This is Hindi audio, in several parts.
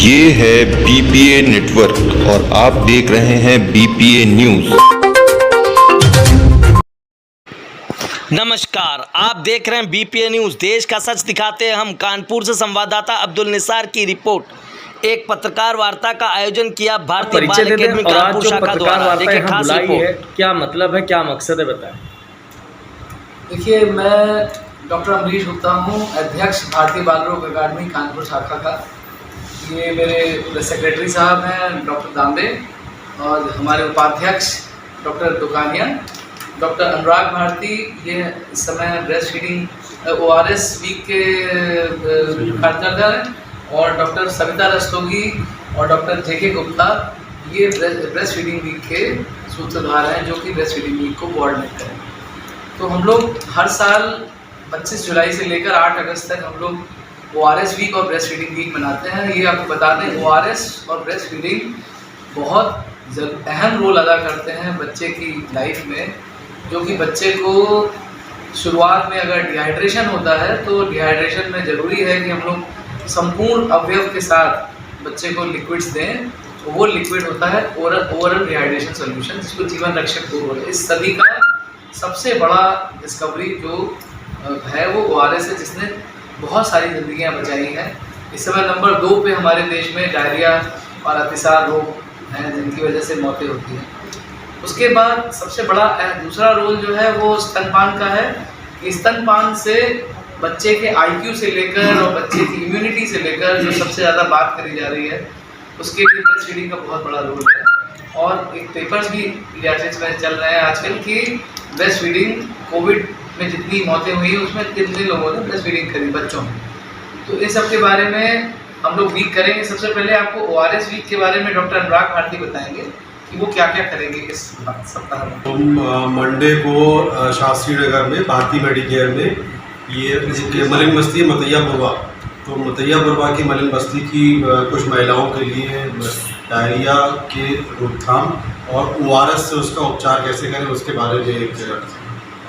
ये है बीपीए नेटवर्क और आप देख रहे हैं बीपीए न्यूज। नमस्कार, आप देख रहे हैं बीपीए न्यूज। देश का सच दिखाते हैं हम। कानपुर से संवाददाता अब्दुल निसार की रिपोर्ट। एक पत्रकार वार्ता का आयोजन किया भारतीय बाल अकेडमी कानपुर शाखा द्वारा। देखिए खास रिपोर्ट। क्या मतलब है, क्या मकसद है, बताएं। देखिए, मैं डॉक्टर अमरीश गुप्ता हूँ, अध्यक्ष भारतीय बाल रोग अकादमी कानपुर शाखा का। ये मेरे सेक्रेटरी साहब हैं डॉक्टर दाम्बे, और हमारे उपाध्यक्ष डॉक्टर दुकानिया, डॉक्टर अनुराग भारती। ये इस समय ब्रेस्ट फीडिंग ORS वीक के कार्डिनेटर हैं, और डॉक्टर सविता रस्तोगी और डॉक्टर JK गुप्ता ये ब्रेस्ट फीडिंग वीक के सूत्रधार हैं, जो कि ब्रेस्ट फीडिंग वीक को कोऑर्डिनेट करें। तो हम लोग हर साल 25 जुलाई से लेकर 8 अगस्त तक हम लोग ORS वीक और ब्रेस्ट फीडिंग वीक मनाते हैं। ये आपको बता दें, ORS और ब्रेस्ट फीडिंग बहुत अहम रोल अदा करते हैं बच्चे की लाइफ में, जो कि बच्चे को शुरुआत में अगर डिहाइड्रेशन होता है तो डिहाइड्रेशन में ज़रूरी है कि हम लोग संपूर्ण अवयव के साथ बच्चे को लिक्विड्स दें। तो वो लिक्विड होता है ओरल डिहाइड्रेशन सोल्यूशन, जिसको जीवन रक्षक बोल रहे हैं। इस सदी का सबसे बड़ा डिस्कवरी जो है वो ORS है, जिसने बहुत सारी ज़िंदगियां बचाई हैं। इस समय नंबर 2 पे हमारे देश में डायरिया और अतिसार रोग हैं, जिनकी वजह से मौतें होती हैं। उसके बाद सबसे बड़ा दूसरा रोल जो है वो स्तनपान का है। कि स्तनपान से बच्चे के IQ से लेकर और बच्चे की इम्यूनिटी से लेकर जो सबसे ज़्यादा बात करी जा रही है, उसके लिए ब्रेस्ट फीडिंग का बहुत बड़ा रोल है। और एक पेपर्स भी पीडियाट्रिक्स में चल रहे हैं आजकल कि ब्रेस्ट फीडिंग कोविड में जितनी मौतें हुई उसमें कितने लोगों ने ब्रेस्ट फीडिंग करी बच्चों में। तो इस सब के बारे में हम लोग वीक करेंगे। सबसे पहले आपको ORS वीक के बारे में डॉक्टर अनुराग भारती बताएंगे कि वो क्या क्या करेंगे इस सप्ताह में। हम मंडे को शास्त्री नगर में भारतीय मेडिकेयर में ये मलिन बस्ती मतैया बुरवा, तो मतैया बुरवा की मलिन बस्ती की कुछ महिलाओं के लिए डायरिया के रोकथाम और ORS से उसका उपचार कैसे करें उसके बारे में एक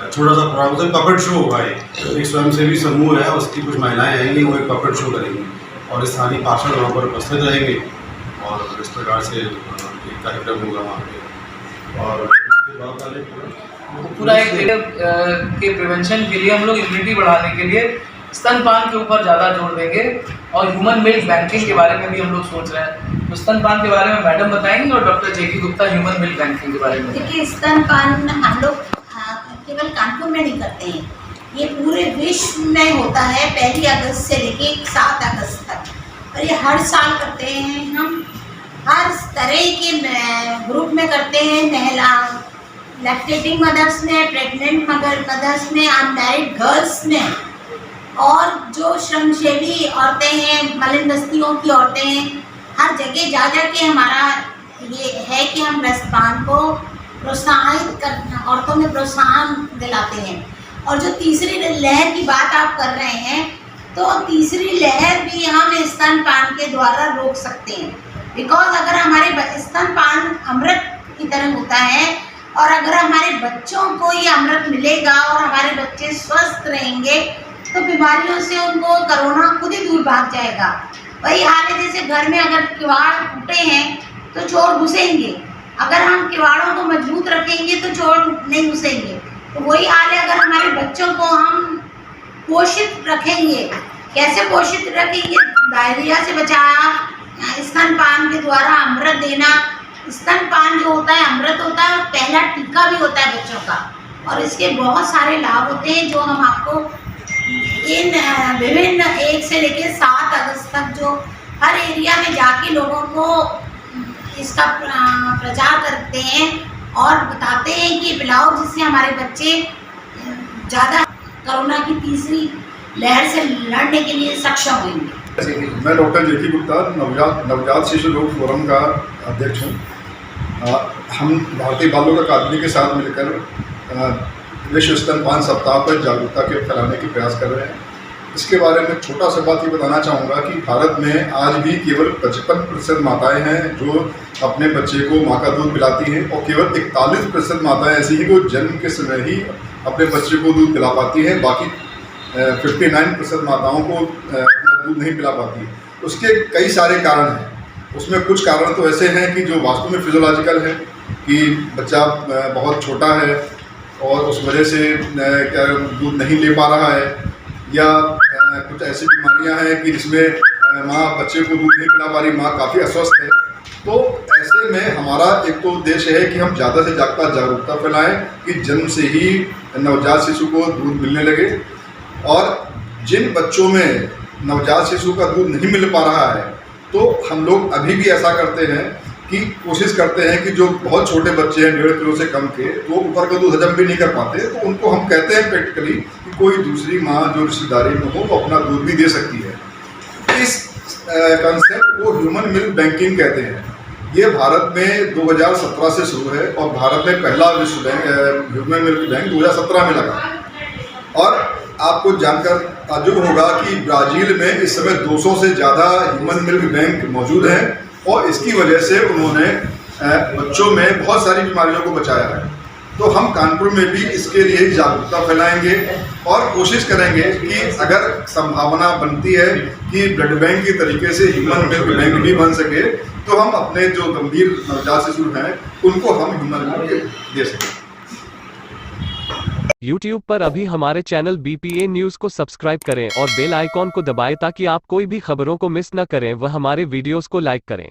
छोटा सा प्रोग्राम, पपेट शो होगा। एक स्वयंसेवी समूह है, उसकी कुछ महिलाएं आएंगी, वो एक पपेट शो करेंगी और स्थानीय पार्षद वहाँ पर उपस्थित रहेंगे और इस प्रकार से एक कार्यक्रम होगा वहाँ पे। और उसके बाद वाले पूरा एक के प्रिवेंशन के लिए हम लोग इम्यूनिटी बढ़ाने के लिए स्तनपान के ऊपर ज़्यादा जोर देंगे, और ह्यूमन मिल्क बैंकिंग के बारे में भी हम लोग सोच रहे हैं। तो स्तनपान के बारे में मैडम बताएंगे, और doctor JK Gupta human milk banking के बारे में। देखिए, स्तनपान हम लोग केवल कानपुर में नहीं करते हैं, ये पूरे विश्व में होता है 1 अगस्त से लेके 7 अगस्त तक, और ये हर साल करते हैं। हम हर तरह के ग्रुप में करते हैं, महिला लैक्टेटिंग मदर्स में, प्रेग्नेंट मदर्स में, अनमैरिड गर्ल्स में, और जो श्रमजीवी औरतें हैं, मलिन बस्तियों की औरतें हैं, हर जगह जा के हमारा ये है कि हम स्तनपान को प्रोत्साहित कर, औरतों में प्रोत्साहन दिलाते हैं। और जो तीसरी लहर की बात आप कर रहे हैं, तो तीसरी लहर भी हम स्तनपान के द्वारा रोक सकते हैं। बिकॉज अगर हमारे स्तनपान अमृत की तरह होता है, और अगर हमारे बच्चों को ये अमृत मिलेगा और हमारे बच्चे स्वस्थ रहेंगे, तो बीमारियों से उनको कोरोना खुद ही दूर भाग जाएगा। वही हाल है जैसे घर में अगर किवाड़ टूटे हैं तो चोर घुसेंगे, अगर हम किवाड़ों को मजबूत रखेंगे तो चोर नहीं घुसेंगे। तो वही हाल है, अगर हमारे बच्चों को हम पोषित रखेंगे। कैसे पोषित रखेंगे? डायरिया से बचाया, स्तनपान के द्वारा अमृत देना। स्तनपान जो होता है अमृत होता है, और पहला टीका भी होता है बच्चों का, और इसके बहुत सारे लाभ होते हैं जो हम आपको इन विभिन्न 1 से लेकर 7 अगस्त तक जो हर एरिया में जाके लोगों को इसका प्रचार करते हैं और बताते हैं कि पिलाओ, जिससे हमारे बच्चे ज़्यादा कोरोना की तीसरी लहर से लड़ने के लिए सक्षम होंगे। मैं डॉक्टर JK गुप्ता नवजात शिशु रोग फोरम का अध्यक्ष हूँ। हम भारतीय बाल रोग अकादमी के साथ मिलकर विश्व स्तनपान सप्ताह पर जागरूकता के फैलाने के प्रयास कर रहे हैं। इसके बारे में छोटा सा बात ये बताना चाहूँगा कि भारत में आज भी केवल 55% माताएं हैं जो अपने बच्चे को माँ का दूध पिलाती हैं, और केवल 41% माताएं ऐसी हैं जो जन्म के समय ही अपने बच्चे को दूध पिला पाती हैं। बाकी 59% माताओं को अपना दूध नहीं पिला पाती है। उसके कई सारे कारण हैं। उसमें कुछ कारण तो ऐसे हैं कि जो वास्तव में फिजियोलॉजिकल है कि बच्चा बहुत छोटा है और उस वजह से क्या दूध नहीं ले पा रहा है, या कुछ ऐसी बीमारियां हैं कि जिसमें माँ बच्चे को दूध नहीं पिला पा रही, माँ काफ़ी अस्वस्थ है। तो ऐसे में हमारा एक तो उद्देश्य है कि हम ज़्यादा से ज़्यादा जागरूकता फैलाएं कि जन्म से ही नवजात शिशु को दूध मिलने लगे, और जिन बच्चों में नवजात शिशु का दूध नहीं मिल पा रहा है तो हम लोग अभी भी ऐसा करते हैं कि कोशिश करते हैं कि जो बहुत छोटे बच्चे हैं 1.5 किलो से कम के, तो ऊपर का दूध हजम भी नहीं कर पाते, तो उनको हम कहते हैं प्रैक्टिकली कि कोई दूसरी माँ जो रिश्तेदारी में हो वो अपना दूध भी दे सकती है। इस कंसेप्ट को ह्यूमन मिल्क बैंकिंग कहते हैं। ये भारत में 2017 से शुरू है और भारत में पहला विश्व बैंक ह्यूमन मिल्क बैंक 2017 में लगा। और आपको जानकर ताज्जुब होगा कि ब्राज़ील में इस समय 200 से ज़्यादा ह्यूमन मिल्क बैंक मौजूद हैं, और इसकी वजह से उन्होंने बच्चों में बहुत सारी बीमारियों को बचाया है। तो हम कानपुर में भी इसके लिए जागरूकता फैलाएंगे और कोशिश करेंगे कि अगर संभावना बनती है कि ब्लड बैंक के तरीके से ह्यूमन मिल्क बैंक भी बन सके, तो हम अपने जो गंभीर नवजात शिशु हैं उनको हम ह्यूमन मिल्क दे सकें। YouTube पर अभी हमारे चैनल BPA न्यूज़ को सब्सक्राइब करें और बेल आइकॉन को दबाएं ताकि आप कोई भी खबरों को मिस न करें व हमारे वीडियोस को लाइक करें।